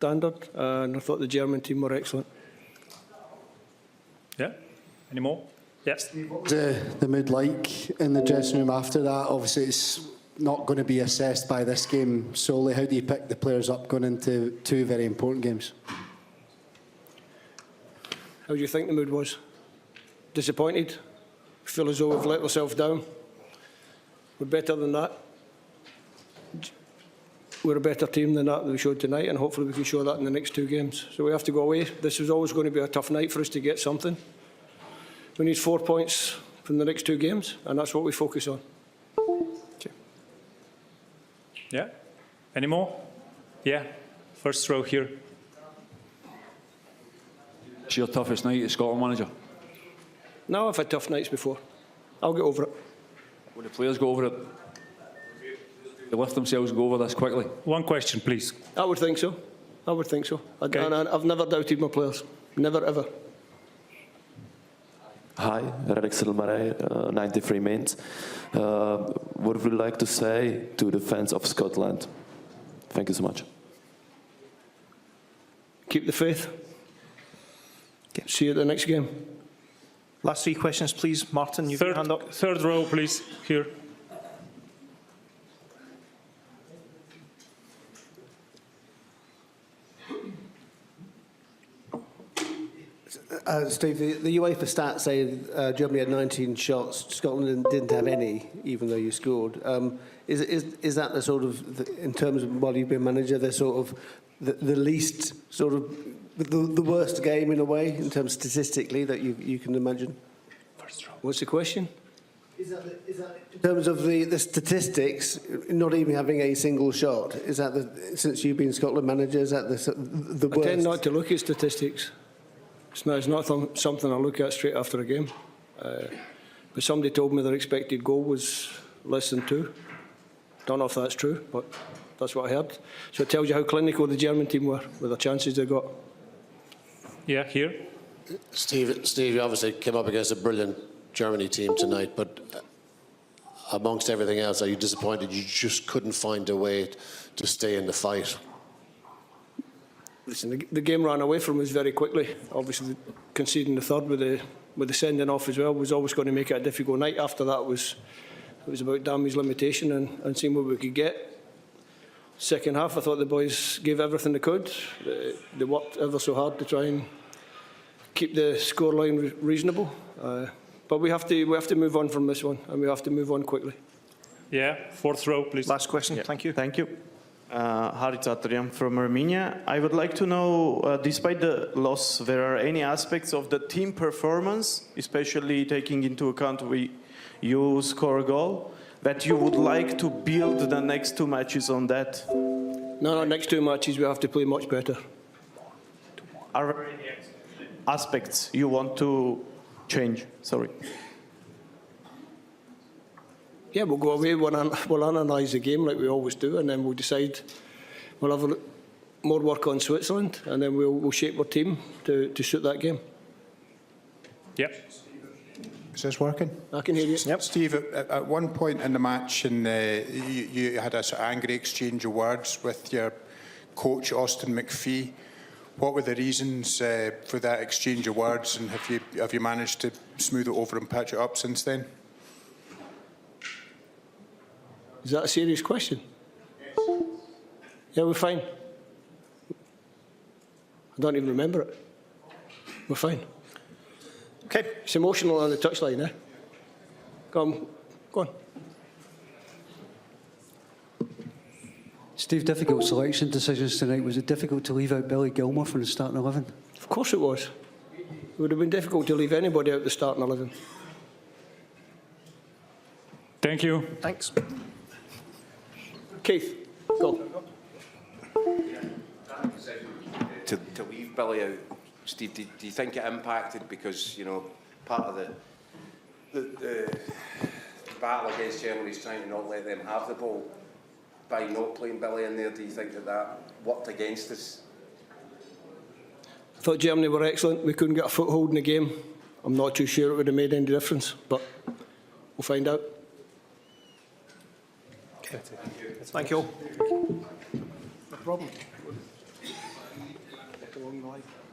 standard, and I thought the German team were excellent. Yeah. Any more? Yes. The mood like in the dressing room after that? Obviously, it's not going to be assessed by this game solely. How do you pick the players up going into two very important games? How do you think the mood was? Disappointed? Feel as though we've let ourselves down? We're better than that. We're a better team than that we showed tonight, and hopefully we can show that in the next two games. So we have to go away. This is always going to be a tough night for us to get something. We need 4 points from the next two games, and that's what we focus on. Okay. Yeah. Any more? Yeah. First row here. It's your toughest night as Scotland manager? No, I've had tough nights before. I'll get over it. Will the players go over it? They lift themselves and go over this quickly? One question, please. I would think so. I would think so. Okay. And I've never doubted my players. Never, ever. Hi, Radek Silmaré, 93 Minutes. What would you like to say to the fans of Scotland? Thank you so much. Keep the faith. Okay. See you at the next game. Last three questions, please. Martin, you've got your hand up. Third row, please, here. Steve, the UEFA stats say Germany had 19 shots, Scotland didn't have any, even though you scored. Is that the sort of, in terms of while you've been manager, the sort of the least sort of the worst game in a way, in terms statistically that you can imagine? What's the question? Is that in terms of the statistics, not even having a single shot? Is that since you've been Scotland manager? Is that the worst? I tend not to look at statistics. It's not something I look at straight after a game. But somebody told me their expected goal was less than 2. Don't know if that's true, but that's what I heard. So it tells you how clinical the German team were with the chances they got. Yeah, here. Steve, you obviously came up against a brilliant Germany team tonight, but amongst everything else, are you disappointed you just couldn't find a way to stay in the fight? Listen, the game ran away from us very quickly. Obviously, conceding the third with the sending off as well was always going to make it a difficult night. After that, it was about damage limitation and seeing what we could get. Second half, I thought the boys gave everything they could. They worked ever so hard to try and keep the scoreline reasonable. But we have to move on from this one, and we have to move on quickly. Yeah, fourth row, please. Last question. Yeah. Thank you. Thank you. Harit Atriam from Armenia. I would like to know, despite the loss, there are any aspects of the team performance, especially taking into account you score a goal, that you would like to build the next two matches on that? No, next two matches we have to play much better. Are there any aspects you want to change? Sorry. Yeah, we'll go away, we'll analyse the game like we always do, and then we'll decide. We'll have more work on Switzerland, and then we'll shape our team to suit that game. Yeah. Is this working? I can hear you. Yep. Steve, at one point in the match, and you had a sort of angry exchange of words with your coach, Austin McPhee. What were the reasons for that exchange of words, and have you managed to smooth it over and patch it up since then? Is that a serious question? Yes. Yeah, we're fine. I don't even remember it. We're fine. Okay. It's emotional on the touchline, eh? Go on. Steve, difficult selection decisions tonight. Was it difficult to leave out Billy Gilmour from the starting 11? Of course it was. It would have been difficult to leave anybody out the starting 11. Thank you. Thanks. Keith, go. To leave Billy out, Steve, do you think it impacted because, you know, part of the battle against Germany is trying to not let them have the ball by not playing Billy in there? Do you think that worked against us? I thought Germany were excellent. We couldn't get a foothold in the game. I'm not too sure it would have made any difference, but we'll find out. Thank you all. No problem. long, you know, like.